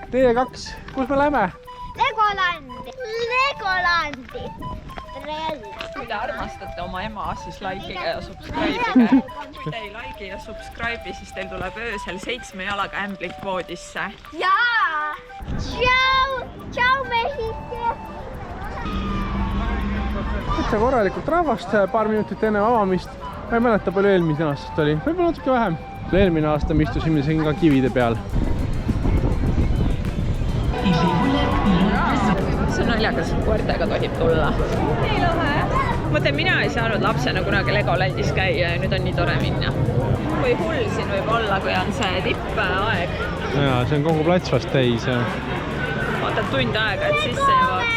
Teie kaks, kus me läheme? Legolandi. Kui te armastate oma ema, siis likeige ja subscribe'ige. Kui te ei like ja subscribe'i, siis teil tuleb öösel 7 jalaga ämblik voodisse. Jaa! Tšau, Mehhike! Võtsa korralikult rahvast paar minutit enne avamist. Ma ei mäleta, palju eelmine aastast oli. Võib-olla natuke vähem. Eelmine aasta me istusime siin ka kivide peal. See on naljakas, koertega tohib tulla. Nii lahe. Mõte, mina ei saanud lapsena kunagi Legolandis käia ja nüüd on nii tore minna. Kui hull siin võib olla, kui on see tippaeg. Jaa, see on kogu plats vast täis. Vaatad tund aega, et sisse jõuaks.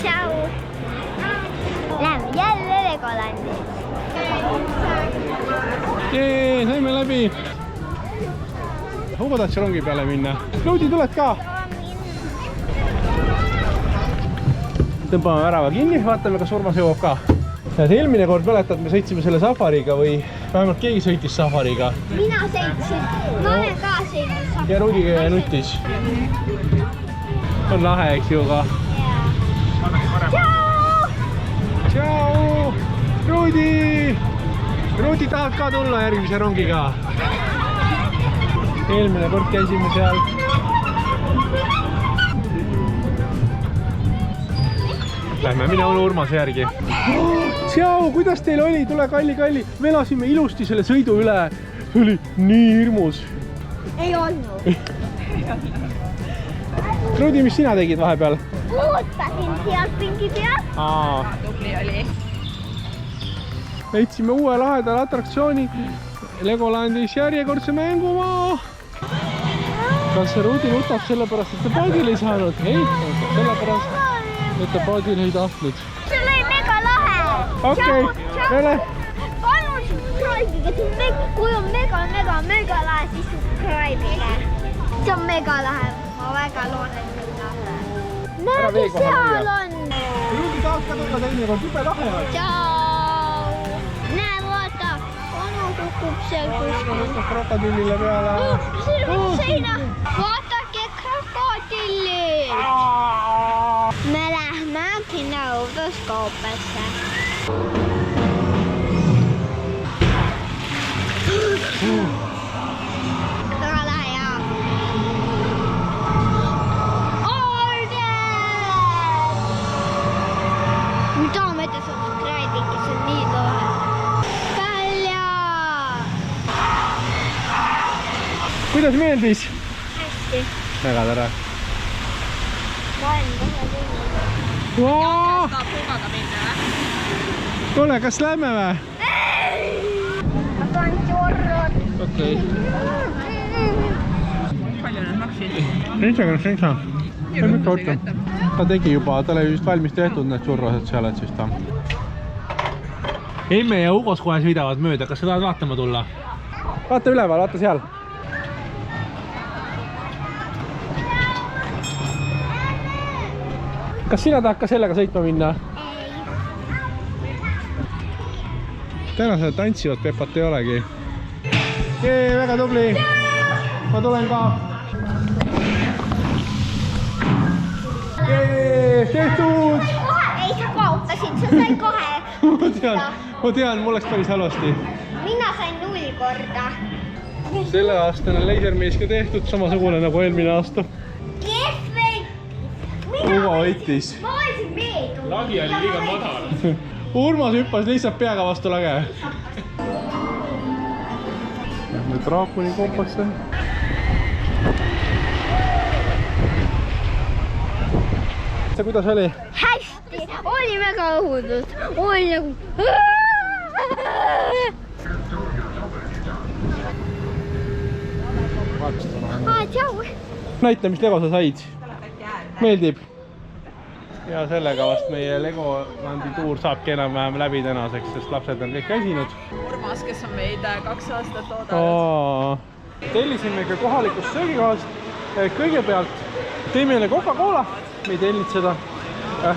Tšau! Lähme jälle Legolandi. Jee, saime läbi. Hugo tahtsi rongi peale minna. Luudi, tuled ka? Tõmbame värava kinni, vaatame, kas Urmas jõuab ka. Eelmine kord mäletad, me sõitsime selle safariga või vähemalt keegi sõitis safariga. Mina sõitsin. Ma olen ka sõitnud. Ja Rudi nutis. On lahe, eks ju ka. Tšau! Tšau! Rudi! Rudi tahab ka tulla järgmise rongiga. Eelmine kord käisime seal. Lähme, mina olen Urmase järgi. Tšau, kuidas teil oli? Tule kalli. Me elasime ilusti selle sõidu üle. See oli nii hirmus. Ei olnud. Rudi, mis sina tegid vahepeal? Ootasin sealt pingi peal. Tubli oli. Leidsime uue lahedal atraktsiooni Legolandis järjekordse mängumaa. Kas see Rudi nutab sellepärast, et ta paadil ei saanud? Ei, sellepärast, et ta paadil ei tahtnud. See oli mega lahe. Okei, jälle. Palun subscribe'ige. Kui on mega lahe, siis subscribe'ige. See on mega lahe. Ma väga loodan, et lahe. Näegi, seal on. Rudi tahab ka tulla teine kord, jube lahe on. Tšau. Näe, vaata. Vanu kukub seal kuskil. Võtab krokodillile peale. Siin on seina. Vaatake krokodillid. Me lähme kinautoskoopesse. Väga lahe, jaa. Nüüd tahame ette subscribe'ike, see on nii lahe. Välja! Kuidas meeldis? Hästi. Väga tore. Ma olen kohe teinud. Tahab Hugoga minna, või? Kuule, kas lähme või? Ma saan jorrot. Okei. Palju nad maksid? 7. Ta tegi juba, ta oli just valmis tehtud need surrased seal, et siis ta. Emme ja Hugos kohe sõidavad mööda, kas sa tahad vaatama tulla? Vaata üleval, vaata seal. Kas sina tahad ka sellega sõitma minna? Tänased tantsivad Pepat ei olegi. Jee, väga tubli. Ma tulen ka. Jee, tehtud! Ei, sa kaotasid, sa sai kohe. Ma tean, mul läks päris halvasti. Mina sain 0 korda. Selle aastane leisermees ka tehtud, samasugune nagu eelmine aasta. Kes või? Hugo võitis. Ma olisin veedu. Lagi oli liiga madal. Urmas hüppas lihtsalt peaga vastu lage. Lähme draakoni kompasse. Kuidas oli? Hästi, oli väga õhudus. Oli nagu... Tšau. Näita, mis Lego sa said. Meeldib? Ja sellega vast meie Legolandi tuur saabki enam-vähem läbi tänaseks, sest lapsed on kõik käsinud. Urmas, kes on meid 2 aastat oodanud. Tellisime ikka kohalikust söögikohast. Kõigepealt tõi meile Coca-Cola, me ei tellinud seda.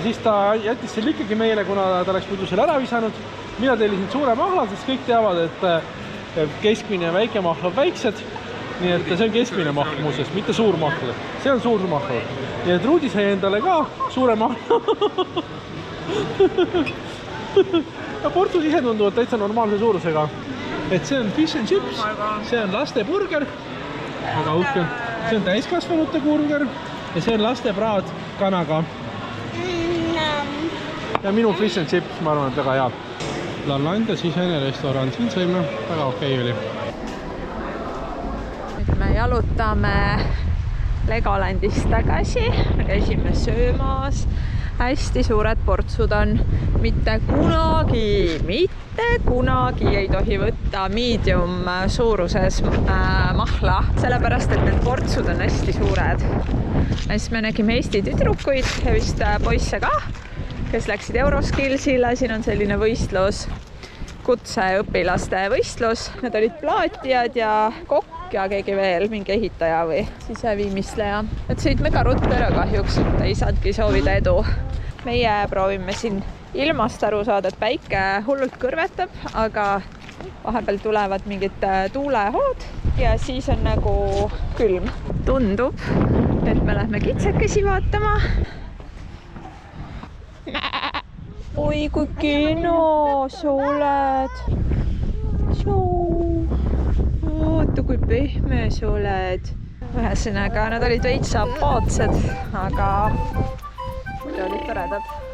Siis ta jättis selle ikkagi meile, kuna ta oleks muidu selle ära visanud. Mina tellisin suure mahla, sest kõik teavad, et keskmine ja väike mahla on väiksed. nii et see on keskmine mahl muuseas, mitte suur mahl. See on suur mahl. Nii et Rudi sai endale ka suure mahla. Ja portus ise tunduvad täitsa normaalse suurusega. Et see on fish and chips, see on laste burger. Väga uhke. See on täiskasvanute burger. Ja see on laste praad kanaga. Ja minu fish and chips, ma arvan, et väga hea. Lalanda sisene restoran, siin sõime, väga okei oli. Nüüd me jalutame Legolandist tagasi, me käisime söömas, hästi suured portsud on, mitte kunagi ei tohi võtta medium suuruses mahla, sellepärast et need portsud on hästi suured. Ja siis me nägime Eesti tüdrukuid ja vist poisse ka, kes läksid Euroskillsile, siin on selline võistlus, kutseõpilaste võistlus, need olid plaatijad ja kokk ja keegi veel, mingi ehitaja või siseviimistleja. Et sõidme ka ruttu ära kahjuks, ei saadki soovida edu. Meie proovime siin ilmast aru saada, et päike hullult kõrvetab, aga vahepeal tulevad mingid tuulehood ja siis on nagu külm. Tundub, et me lähme kitsekesi vaatama. Oi, kui kena sa oled. Oota, kui pehme sa oled. Ühesõnaga, nad olid veits apaatsed, aga olid toredad.